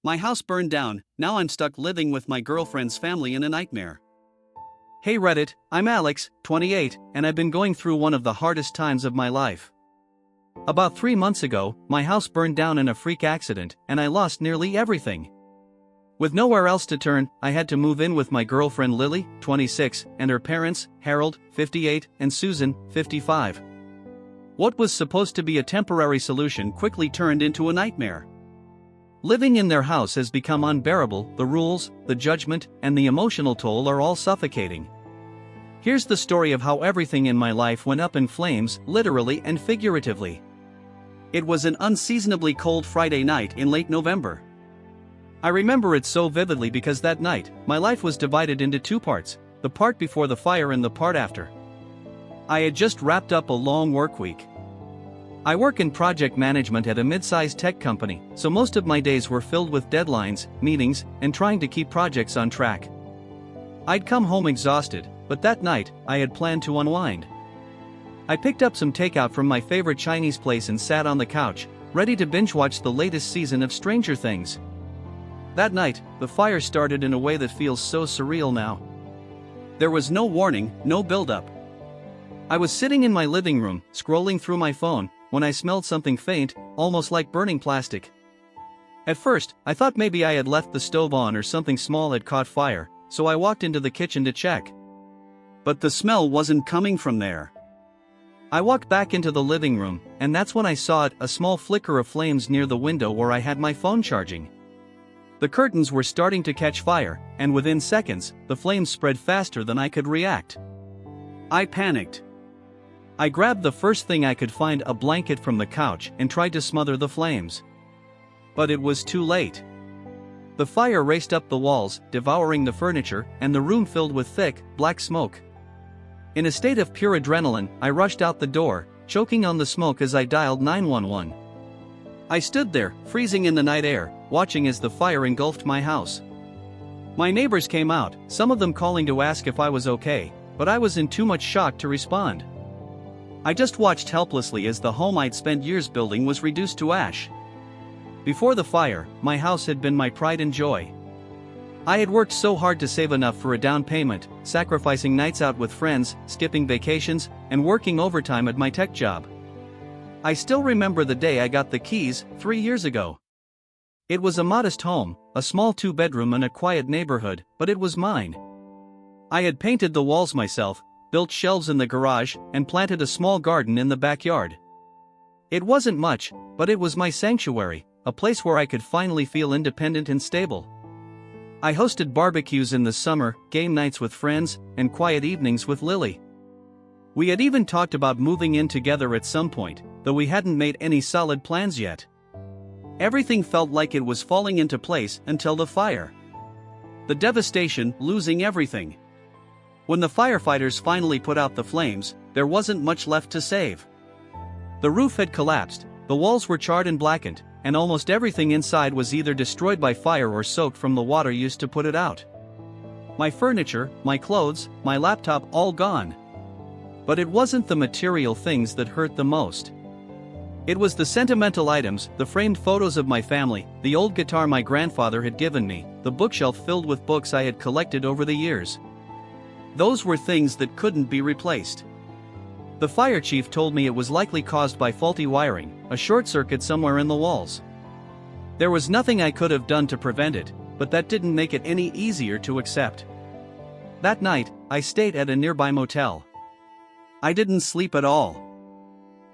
My house burned down, now I'm stuck living with my girlfriend's family in a nightmare. Hey Reddit, I'm Alex, 28, and I've been going through one of the hardest times of my life. About 3 months ago, my house burned down in a freak accident, and I lost nearly everything. With nowhere else to turn, I had to move in with my girlfriend Lily, 26, and her parents, Harold, 58, and Susan, 55. What was supposed to be a temporary solution quickly turned into a nightmare. Living in their house has become unbearable. The rules, the judgment, and the emotional toll are all suffocating. Here's the story of how everything in my life went up in flames, literally and figuratively. It was an unseasonably cold Friday night in late November. I remember it so vividly because that night, my life was divided into two parts, the part before the fire and the part after. I had just wrapped up a long work week. I work in project management at a mid-sized tech company, so most of my days were filled with deadlines, meetings, and trying to keep projects on track. I'd come home exhausted, but that night, I had planned to unwind. I picked up some takeout from my favorite Chinese place and sat on the couch, ready to binge-watch the latest season of Stranger Things. That night, the fire started in a way that feels so surreal now. There was no warning, no build-up. I was sitting in my living room, scrolling through my phone, when I smelled something faint, almost like burning plastic. At first, I thought maybe I had left the stove on or something small had caught fire, so I walked into the kitchen to check. But the smell wasn't coming from there. I walked back into the living room, and that's when I saw it, a small flicker of flames near the window where I had my phone charging. The curtains were starting to catch fire, and within seconds, the flames spread faster than I could react. I panicked. I grabbed the first thing I could find, a blanket from the couch, and tried to smother the flames. But it was too late. The fire raced up the walls, devouring the furniture, and the room filled with thick, black smoke. In a state of pure adrenaline, I rushed out the door, choking on the smoke as I dialed 911. I stood there, freezing in the night air, watching as the fire engulfed my house. My neighbors came out, some of them calling to ask if I was okay, but I was in too much shock to respond. I just watched helplessly as the home I'd spent years building was reduced to ash. Before the fire, my house had been my pride and joy. I had worked so hard to save enough for a down payment, sacrificing nights out with friends, skipping vacations, and working overtime at my tech job. I still remember the day I got the keys, 3 years ago. It was a modest home, a small 2-bedroom in a quiet neighborhood, but it was mine. I had painted the walls myself, built shelves in the garage, and planted a small garden in the backyard. It wasn't much, but it was my sanctuary, a place where I could finally feel independent and stable. I hosted barbecues in the summer, game nights with friends, and quiet evenings with Lily. We had even talked about moving in together at some point, though we hadn't made any solid plans yet. Everything felt like it was falling into place until the fire. The devastation, losing everything. When the firefighters finally put out the flames, there wasn't much left to save. The roof had collapsed, the walls were charred and blackened, and almost everything inside was either destroyed by fire or soaked from the water used to put it out. My furniture, my clothes, my laptop, all gone. But it wasn't the material things that hurt the most. It was the sentimental items, the framed photos of my family, the old guitar my grandfather had given me, the bookshelf filled with books I had collected over the years. Those were things that couldn't be replaced. The fire chief told me it was likely caused by faulty wiring, a short circuit somewhere in the walls. There was nothing I could have done to prevent it, but that didn't make it any easier to accept. That night, I stayed at a nearby motel. I didn't sleep at all.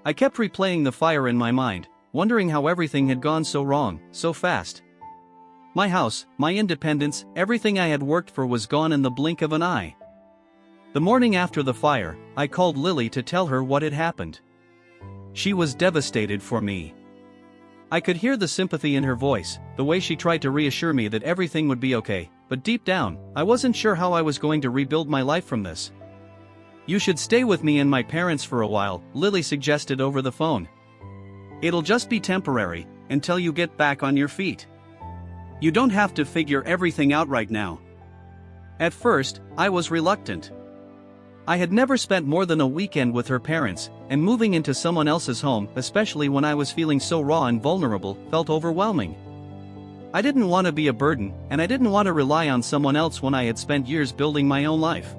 I kept replaying the fire in my mind, wondering how everything had gone so wrong, so fast. My house, my independence, everything I had worked for was gone in the blink of an eye. The morning after the fire, I called Lily to tell her what had happened. She was devastated for me. I could hear the sympathy in her voice, the way she tried to reassure me that everything would be okay, but deep down, I wasn't sure how I was going to rebuild my life from this. You should stay with me and my parents for a while, Lily suggested over the phone. It'll just be temporary, until you get back on your feet. You don't have to figure everything out right now. At first, I was reluctant. I had never spent more than a weekend with her parents, and moving into someone else's home, especially when I was feeling so raw and vulnerable, felt overwhelming. I didn't want to be a burden, and I didn't want to rely on someone else when I had spent years building my own life.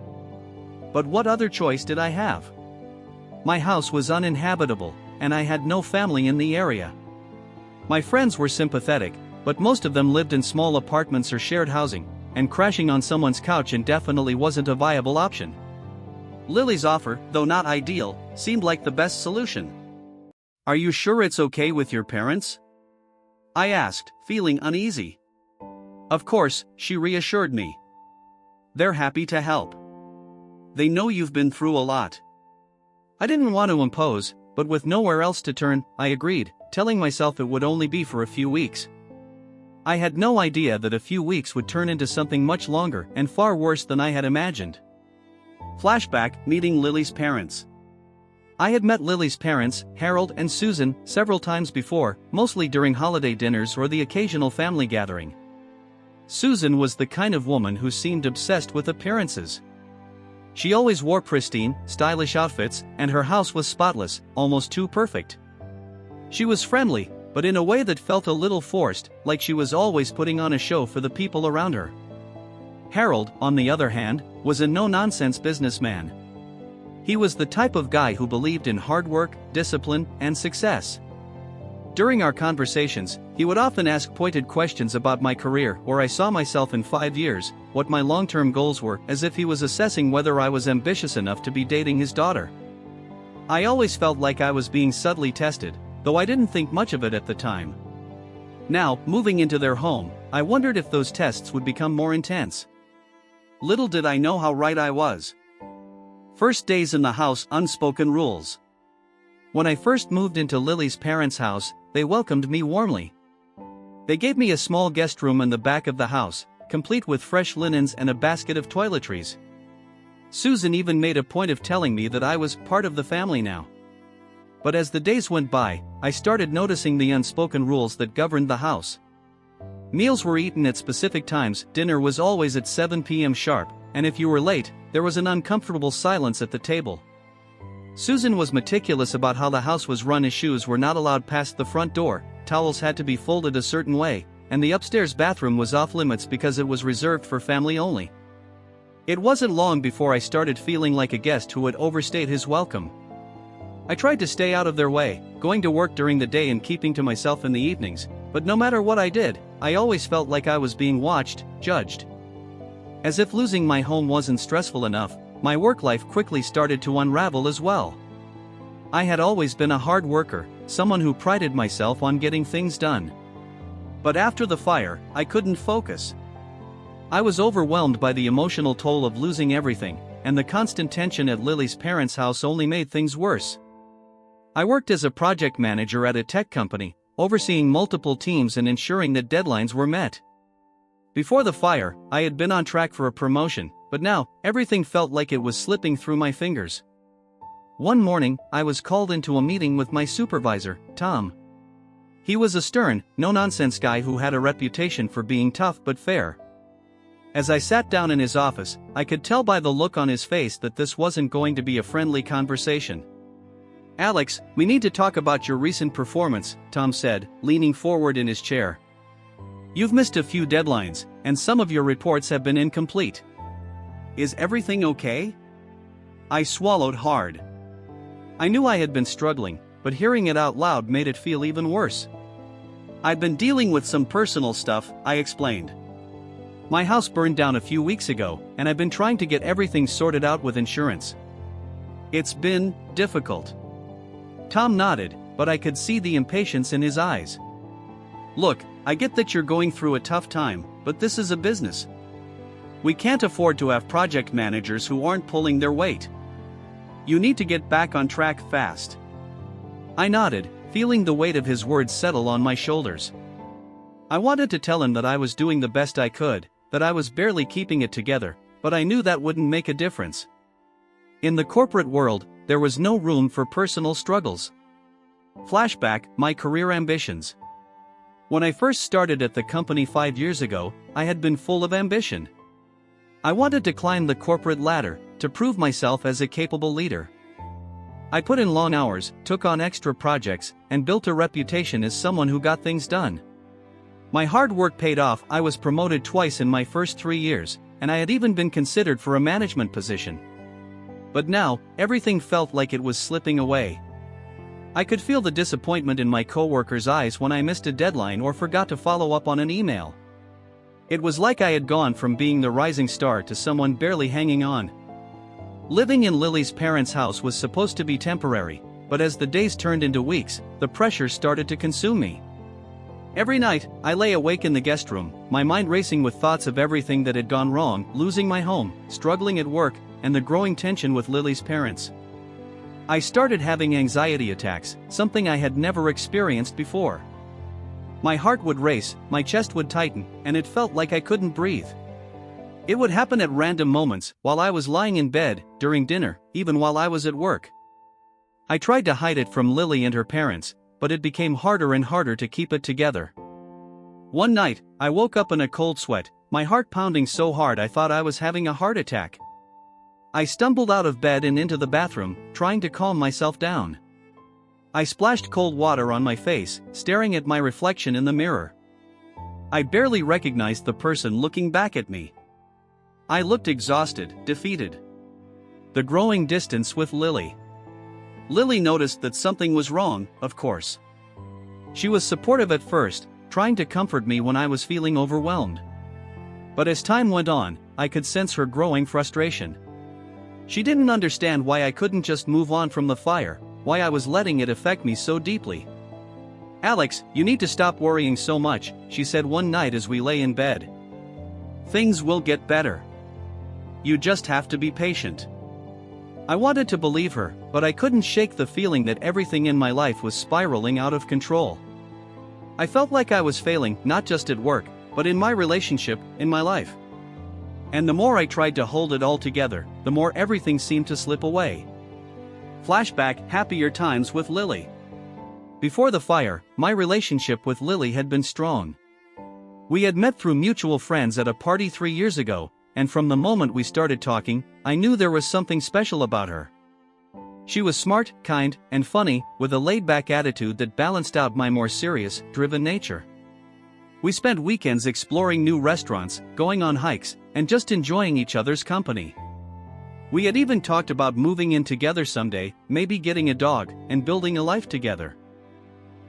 But what other choice did I have? My house was uninhabitable, and I had no family in the area. My friends were sympathetic, but most of them lived in small apartments or shared housing, and crashing on someone's couch indefinitely wasn't a viable option. Lily's offer, though not ideal, seemed like the best solution. "Are you sure it's okay with your parents?" I asked, feeling uneasy. "Of course," she reassured me. "They're happy to help. They know you've been through a lot." I didn't want to impose, but with nowhere else to turn, I agreed, telling myself it would only be for a few weeks. I had no idea that a few weeks would turn into something much longer and far worse than I had imagined. Flashback: meeting Lily's parents. I had met Lily's parents, Harold and Susan, several times before, mostly during holiday dinners or the occasional family gathering. Susan was the kind of woman who seemed obsessed with appearances. She always wore pristine, stylish outfits, and her house was spotless, almost too perfect. She was friendly, but in a way that felt a little forced, like she was always putting on a show for the people around her. Harold, on the other hand, was a no-nonsense businessman. He was the type of guy who believed in hard work, discipline, and success. During our conversations, he would often ask pointed questions about my career, where I saw myself in 5 years, what my long-term goals were, as if he was assessing whether I was ambitious enough to be dating his daughter. I always felt like I was being subtly tested, though I didn't think much of it at the time. Now, moving into their home, I wondered if those tests would become more intense. Little did I know how right I was. First days in the house: unspoken rules. When I first moved into Lily's parents' house, they welcomed me warmly. They gave me a small guest room in the back of the house, complete with fresh linens and a basket of toiletries. Susan even made a point of telling me that I was part of the family now. But as the days went by, I started noticing the unspoken rules that governed the house. Meals were eaten at specific times, dinner was always at 7 p.m. sharp, and if you were late, there was an uncomfortable silence at the table. Susan was meticulous about how the house was run, as shoes were not allowed past the front door, towels had to be folded a certain way, and the upstairs bathroom was off limits because it was reserved for family only. It wasn't long before I started feeling like a guest who had overstayed his welcome. I tried to stay out of their way, going to work during the day and keeping to myself in the evenings, but no matter what I did, I always felt like I was being watched, judged. As if losing my home wasn't stressful enough, my work life quickly started to unravel as well. I had always been a hard worker, someone who prided myself on getting things done. But after the fire, I couldn't focus. I was overwhelmed by the emotional toll of losing everything, and the constant tension at Lily's parents' house only made things worse. I worked as a project manager at a tech company, overseeing multiple teams and ensuring that deadlines were met. Before the fire, I had been on track for a promotion, but now, everything felt like it was slipping through my fingers. One morning, I was called into a meeting with my supervisor, Tom. He was a stern, no-nonsense guy who had a reputation for being tough but fair. As I sat down in his office, I could tell by the look on his face that this wasn't going to be a friendly conversation. "Alex, we need to talk about your recent performance," Tom said, leaning forward in his chair. "You've missed a few deadlines, and some of your reports have been incomplete. Is everything okay?" I swallowed hard. I knew I had been struggling, but hearing it out loud made it feel even worse. "I've been dealing with some personal stuff," I explained. "My house burned down a few weeks ago, and I've been trying to get everything sorted out with insurance. It's been difficult." Tom nodded, but I could see the impatience in his eyes. "Look, I get that you're going through a tough time, but this is a business. We can't afford to have project managers who aren't pulling their weight. You need to get back on track fast." I nodded, feeling the weight of his words settle on my shoulders. I wanted to tell him that I was doing the best I could, that I was barely keeping it together, but I knew that wouldn't make a difference. In the corporate world, there was no room for personal struggles. Flashback: my career ambitions. When I first started at the company 5 years ago, I had been full of ambition. I wanted to climb the corporate ladder, to prove myself as a capable leader. I put in long hours, took on extra projects, and built a reputation as someone who got things done. My hard work paid off. I was promoted twice in my first 3 years, and I had even been considered for a management position. But now, everything felt like it was slipping away. I could feel the disappointment in my coworkers' eyes when I missed a deadline or forgot to follow up on an email. It was like I had gone from being the rising star to someone barely hanging on. Living in Lily's parents' house was supposed to be temporary, but as the days turned into weeks, the pressure started to consume me. Every night, I lay awake in the guest room, my mind racing with thoughts of everything that had gone wrong, losing my home, struggling at work, and the growing tension with Lily's parents. I started having anxiety attacks, something I had never experienced before. My heart would race, my chest would tighten, and it felt like I couldn't breathe. It would happen at random moments, while I was lying in bed, during dinner, even while I was at work. I tried to hide it from Lily and her parents, but it became harder and harder to keep it together. One night, I woke up in a cold sweat, my heart pounding so hard I thought I was having a heart attack. I stumbled out of bed and into the bathroom, trying to calm myself down. I splashed cold water on my face, staring at my reflection in the mirror. I barely recognized the person looking back at me. I looked exhausted, defeated. The growing distance with Lily. Lily noticed that something was wrong, of course. She was supportive at first, trying to comfort me when I was feeling overwhelmed. But as time went on, I could sense her growing frustration. She didn't understand why I couldn't just move on from the fire, why I was letting it affect me so deeply. "Alex, you need to stop worrying so much," she said one night as we lay in bed. "Things will get better. You just have to be patient." I wanted to believe her, but I couldn't shake the feeling that everything in my life was spiraling out of control. I felt like I was failing, not just at work, but in my relationship, in my life. And the more I tried to hold it all together, the more everything seemed to slip away. Flashback: happier times with Lily. Before the fire, my relationship with Lily had been strong. We had met through mutual friends at a party 3 years ago, and from the moment we started talking, I knew there was something special about her. She was smart, kind, and funny, with a laid-back attitude that balanced out my more serious, driven nature. We spent weekends exploring new restaurants, going on hikes, and just enjoying each other's company. We had even talked about moving in together someday, maybe getting a dog, and building a life together.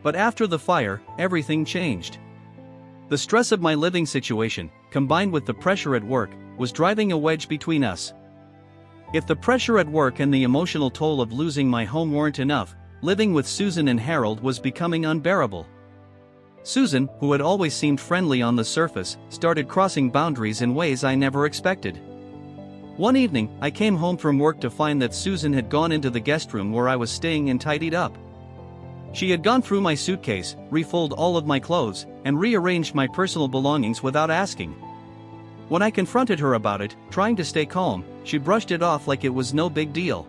But after the fire, everything changed. The stress of my living situation, combined with the pressure at work, was driving a wedge between us. If the pressure at work and the emotional toll of losing my home weren't enough, living with Susan and Harold was becoming unbearable. Susan, who had always seemed friendly on the surface, started crossing boundaries in ways I never expected. One evening, I came home from work to find that Susan had gone into the guest room where I was staying and tidied up. She had gone through my suitcase, refolded all of my clothes, and rearranged my personal belongings without asking. When I confronted her about it, trying to stay calm, she brushed it off like it was no big deal.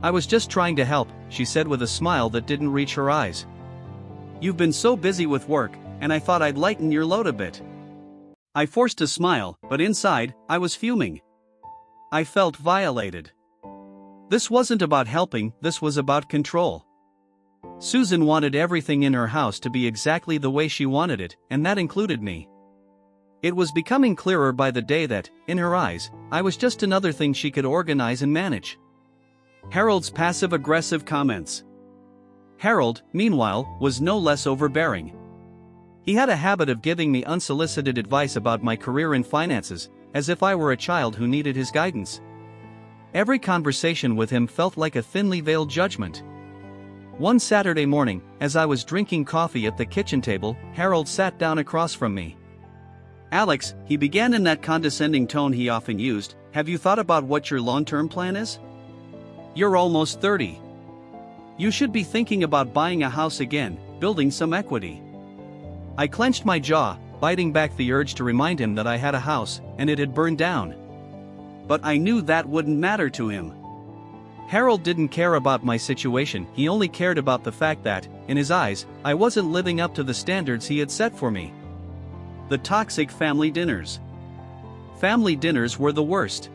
"I was just trying to help," she said with a smile that didn't reach her eyes. "You've been so busy with work, and I thought I'd lighten your load a bit." I forced a smile, but inside, I was fuming. I felt violated. This wasn't about helping, this was about control. Susan wanted everything in her house to be exactly the way she wanted it, and that included me. It was becoming clearer by the day that, in her eyes, I was just another thing she could organize and manage. Harold's passive-aggressive comments. Harold, meanwhile, was no less overbearing. He had a habit of giving me unsolicited advice about my career and finances, as if I were a child who needed his guidance. Every conversation with him felt like a thinly veiled judgment. One Saturday morning, as I was drinking coffee at the kitchen table, Harold sat down across from me. "Alex," he began in that condescending tone he often used, "have you thought about what your long-term plan is? You're almost 30. You should be thinking about buying a house again, building some equity." I clenched my jaw, biting back the urge to remind him that I had a house, and it had burned down. But I knew that wouldn't matter to him. Harold didn't care about my situation, he only cared about the fact that, in his eyes, I wasn't living up to the standards he had set for me. The toxic family dinners. Family dinners were the worst.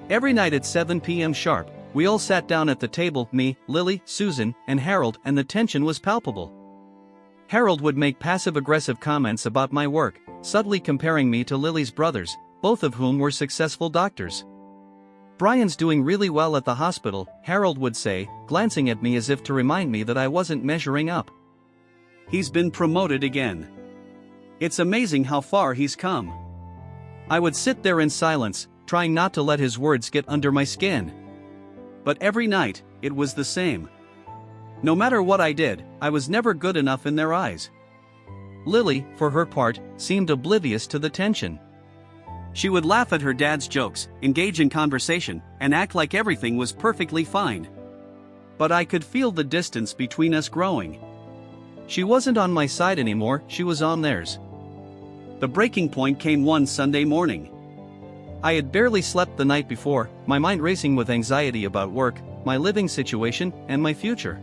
Every night at 7 p.m. sharp, we all sat down at the table, me, Lily, Susan, and Harold, and the tension was palpable. Harold would make passive-aggressive comments about my work, subtly comparing me to Lily's brothers, both of whom were successful doctors. "Brian's doing really well at the hospital," Harold would say, glancing at me as if to remind me that I wasn't measuring up. "He's been promoted again. It's amazing how far he's come." I would sit there in silence, trying not to let his words get under my skin. But every night, it was the same. No matter what I did, I was never good enough in their eyes. Lily, for her part, seemed oblivious to the tension. She would laugh at her dad's jokes, engage in conversation, and act like everything was perfectly fine. But I could feel the distance between us growing. She wasn't on my side anymore, she was on theirs. The breaking point came one Sunday morning. I had barely slept the night before, my mind racing with anxiety about work, my living situation, and my future.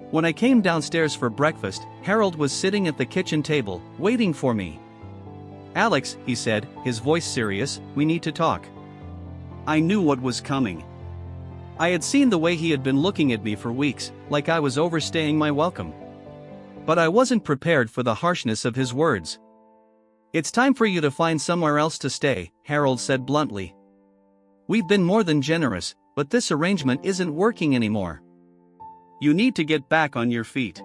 When I came downstairs for breakfast, Harold was sitting at the kitchen table, waiting for me. "Alex," he said, his voice serious, "we need to talk." I knew what was coming. I had seen the way he had been looking at me for weeks, like I was overstaying my welcome. But I wasn't prepared for the harshness of his words. "It's time for you to find somewhere else to stay," Harold said bluntly. "We've been more than generous, but this arrangement isn't working anymore. You need to get back on your feet."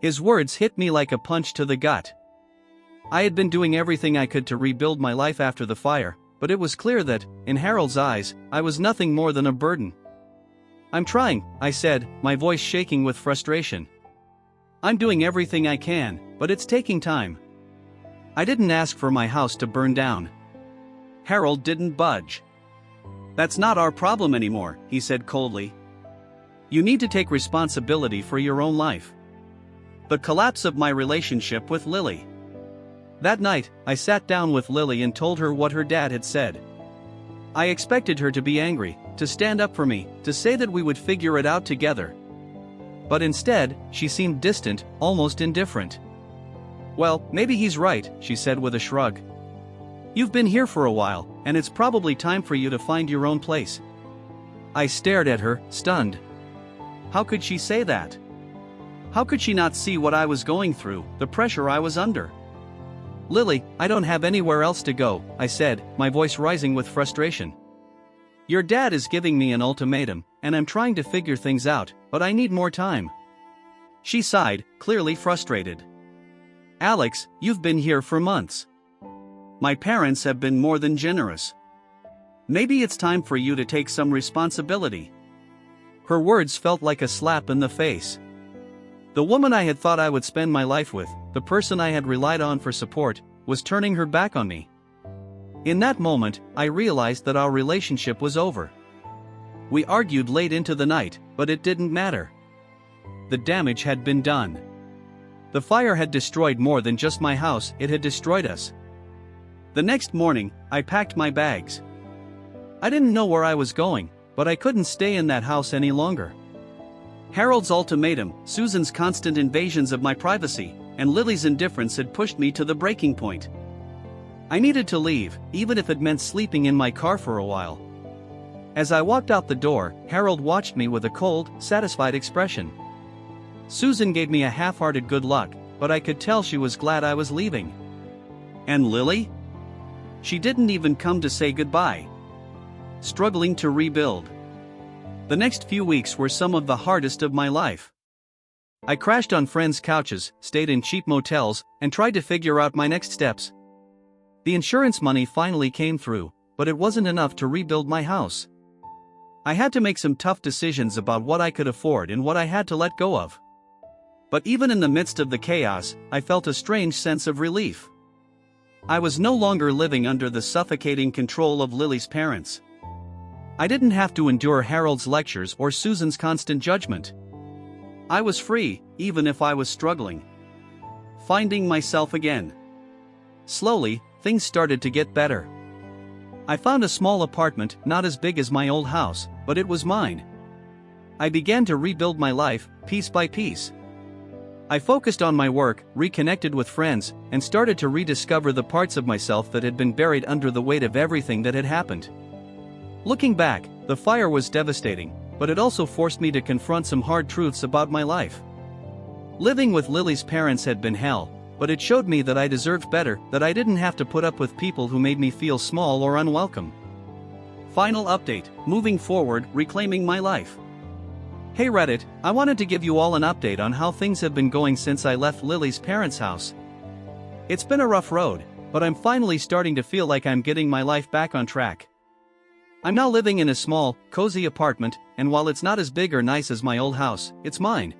His words hit me like a punch to the gut. I had been doing everything I could to rebuild my life after the fire, but it was clear that, in Harold's eyes, I was nothing more than a burden. "I'm trying," I said, my voice shaking with frustration. "I'm doing everything I can, but it's taking time." I didn't ask for my house to burn down. Harold didn't budge. "That's not our problem anymore," he said coldly. "You need to take responsibility for your own life." The collapse of my relationship with Lily. That night, I sat down with Lily and told her what her dad had said. I expected her to be angry, to stand up for me, to say that we would figure it out together. But instead, she seemed distant, almost indifferent. "Well, maybe he's right," she said with a shrug. "You've been here for a while, and it's probably time for you to find your own place." I stared at her, stunned. How could she say that? How could she not see what I was going through, the pressure I was under? "Lily, I don't have anywhere else to go," I said, my voice rising with frustration. "Your dad is giving me an ultimatum, and I'm trying to figure things out, but I need more time." She sighed, clearly frustrated. "Alex, you've been here for months. My parents have been more than generous. Maybe it's time for you to take some responsibility." Her words felt like a slap in the face. The woman I had thought I would spend my life with, the person I had relied on for support, was turning her back on me. In that moment, I realized that our relationship was over. We argued late into the night, but it didn't matter. The damage had been done. The fire had destroyed more than just my house, it had destroyed us. The next morning, I packed my bags. I didn't know where I was going, but I couldn't stay in that house any longer. Harold's ultimatum, Susan's constant invasions of my privacy, and Lily's indifference had pushed me to the breaking point. I needed to leave, even if it meant sleeping in my car for a while. As I walked out the door, Harold watched me with a cold, satisfied expression. Susan gave me a half-hearted good luck, but I could tell she was glad I was leaving. And Lily? She didn't even come to say goodbye. Struggling to rebuild. The next few weeks were some of the hardest of my life. I crashed on friends' couches, stayed in cheap motels, and tried to figure out my next steps. The insurance money finally came through, but it wasn't enough to rebuild my house. I had to make some tough decisions about what I could afford and what I had to let go of. But even in the midst of the chaos, I felt a strange sense of relief. I was no longer living under the suffocating control of Lily's parents. I didn't have to endure Harold's lectures or Susan's constant judgment. I was free, even if I was struggling. Finding myself again. Slowly, things started to get better. I found a small apartment, not as big as my old house, but it was mine. I began to rebuild my life, piece by piece. I focused on my work, reconnected with friends, and started to rediscover the parts of myself that had been buried under the weight of everything that had happened. Looking back, the fire was devastating, but it also forced me to confront some hard truths about my life. Living with Lily's parents had been hell, but it showed me that I deserved better, that I didn't have to put up with people who made me feel small or unwelcome. Final update, moving forward, reclaiming my life. Hey Reddit, I wanted to give you all an update on how things have been going since I left Lily's parents' house. It's been a rough road, but I'm finally starting to feel like I'm getting my life back on track. I'm now living in a small, cozy apartment, and while it's not as big or nice as my old house, it's mine.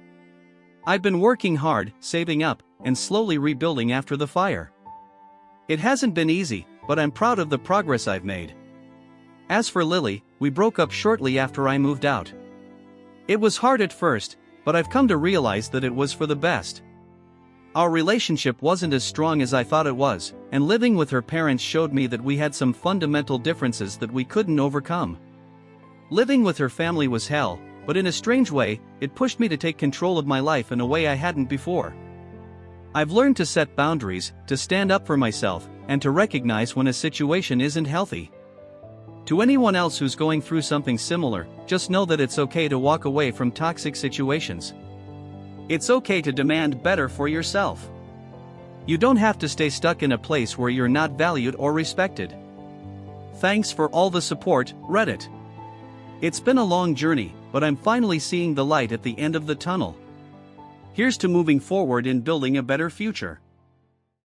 I've been working hard, saving up, and slowly rebuilding after the fire. It hasn't been easy, but I'm proud of the progress I've made. As for Lily, we broke up shortly after I moved out. It was hard at first, but I've come to realize that it was for the best. Our relationship wasn't as strong as I thought it was, and living with her parents showed me that we had some fundamental differences that we couldn't overcome. Living with her family was hell, but in a strange way, it pushed me to take control of my life in a way I hadn't before. I've learned to set boundaries, to stand up for myself, and to recognize when a situation isn't healthy. To anyone else who's going through something similar, just know that it's okay to walk away from toxic situations. It's okay to demand better for yourself. You don't have to stay stuck in a place where you're not valued or respected. Thanks for all the support, Reddit. It's been a long journey, but I'm finally seeing the light at the end of the tunnel. Here's to moving forward in building a better future.